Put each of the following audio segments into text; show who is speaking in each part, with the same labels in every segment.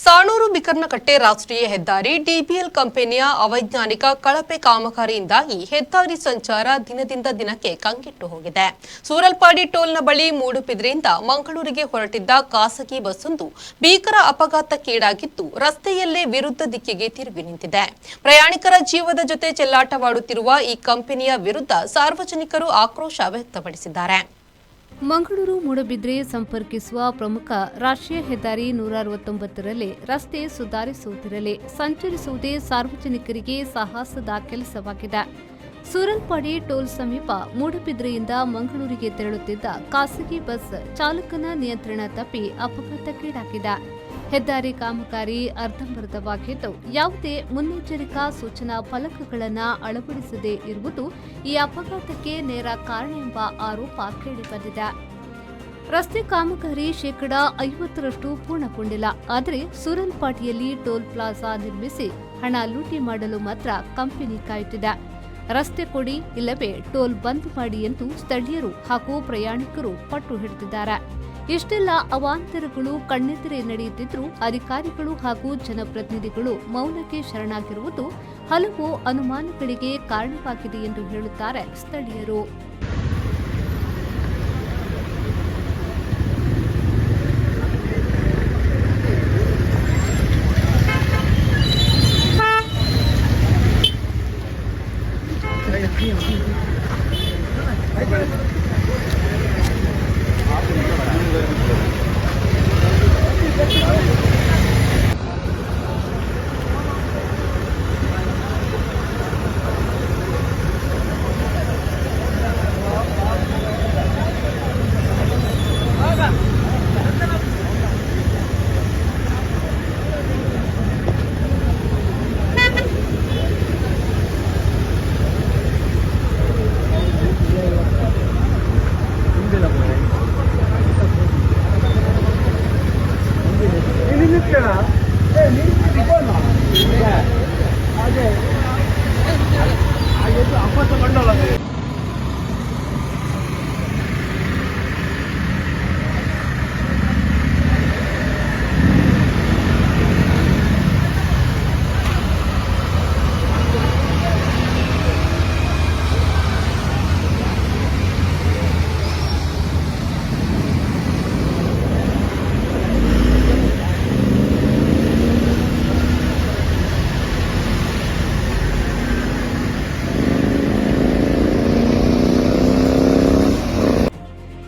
Speaker 1: ಸಾಣೂರು ಬಿಕರ್ನಕಟ್ಟೆ ರಾಷ್ಟ್ರೀಯ ಹೆದ್ದಾರಿ ಡಿಬಿಎಲ್ ಕಂಪನಿಯ ಅವೈಜ್ಞಾನಿಕ ಕಳಪೆ ಕಾಮಗಾರಿಯಿಂದಾಗಿ ಹೆದ್ದಾರಿ ಸಂಚಾರ ದಿನದಿಂದ ದಿನಕ್ಕೆ ಕಂಗೆಟ್ಟು ಹೋಗಿದೆ. ಸೂರಲ್ಪಾಡಿ ಟೋಲ್ನ ಬಳಿ ಮೂಡುಬಿದ್ರೆಯಿಂದ ಮಂಗಳೂರಿಗೆ ಹೊರಟಿದ್ದ ಖಾಸಗಿ ಬಸ್ಸೊಂದು ಭೀಕರ ಅಪಘಾತಕ್ಕೀಡಾಗಿದ್ದು ರಸ್ತೆಯಲ್ಲೇ ವಿರುದ್ಧ ದಿಕ್ಕಿಗೆ ತಿರುಗಿ ನಿಂತಿದೆ. ಪ್ರಯಾಣಿಕರ ಜೀವದ ಜೊತೆ ಚೆಲ್ಲಾಟವಾಡುತ್ತಿರುವ ಈ ಕಂಪನಿಯ ವಿರುದ್ಧ ಸಾರ್ವಜನಿಕರು ಆಕ್ರೋಶ ವ್ಯಕ್ತಪಡಿಸಿದ್ದಾರೆ.
Speaker 2: ಮಂಗಳೂರು ಮೂಡುಬಿದ್ರೆ ಸಂಪರ್ಕಿಸುವ ಪ್ರಮುಖ ರಾಷ್ಟ್ರೀಯ ಹೆದ್ದಾರಿ 169ರಲ್ಲಿ ರಸ್ತೆ ಸುಧಾರಿಸುವುದಿರಲಿ ಸಂಚರಿಸುವುದೇ ಸಾರ್ವಜನಿಕರಿಗೆ ಸಾಹಸದ ಕೆಲಸವಾಗಿದೆ. ಸೂರಲ್ಪಾಡಿ ಟೋಲ್ ಸಮೀಪ ಮೂಡುಬಿದ್ರೆಯಿಂದ ಮಂಗಳೂರಿಗೆ ತೆರಳುತ್ತಿದ್ದ ಖಾಸಗಿ ಬಸ್ ಚಾಲಕನ ನಿಯಂತ್ರಣ ತಪ್ಪಿ ಅಪಘಾತಕ್ಕೀಡಾಗಿದೆ. ಹೆದ್ದಾರಿ ಕಾಮಗಾರಿ ಅರ್ಧಂಬರ್ಧವಾಗಿದ್ದು ಯಾವುದೇ ಮುನ್ನೆಚ್ಚರಿಕಾ ಸೂಚನಾ ಫಲಕಗಳನ್ನು ಅಳವಡಿಸದೇ ಇರುವುದು ಈ ಅಪಘಾತಕ್ಕೆ ನೇರ ಕಾರಣ ಎಂಬ ಆರೋಪ ಕೇಳಿಬಂದಿದೆ. ರಸ್ತೆ ಕಾಮಗಾರಿ 50% ಪೂರ್ಣಗೊಂಡಿಲ್ಲ. ಆದರೆ ಸೂರಲ್ಪಾಡಿಯಲ್ಲಿ ಟೋಲ್ ಪ್ಲಾಜಾ ನಿರ್ಮಿಸಿ ಹಣ ಲೂಟಿ ಮಾಡಲು ಮಾತ್ರ ಕಂಪನಿ ಕಾಯುತ್ತಿದೆ. ರಸ್ತೆ ಕೊಡಿ ಇಲ್ಲವೇ ಟೋಲ್ ಬಂದ್ ಮಾಡಿ ಎಂದು ಸ್ಥಳೀಯರು ಹಾಗೂ ಪ್ರಯಾಣಿಕರು ಪಟ್ಟು ಹಿಡಿದಿದ್ದಾರೆ. ಇಷ್ಟೆಲ್ಲ ಅವಾಂತರಗಳು ಕಣ್ಣೆದುರೇ ನಡೆಯುತ್ತಿದ್ದರೂ ಅಧಿಕಾರಿಗಳು ಹಾಗೂ ಜನಪ್ರತಿನಿಧಿಗಳು ಮೌನಕ್ಕೆ ಶರಣಾಗಿರುವುದು ಹಲವು ಅನುಮಾನಗಳಿಗೆ ಕಾರಣವಾಗಿದೆ ಎಂದು ಹೇಳುತ್ತಾರೆ ಸ್ಥಳೀಯರು.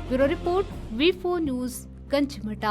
Speaker 2: Bureau report V4 news Ganjimutt.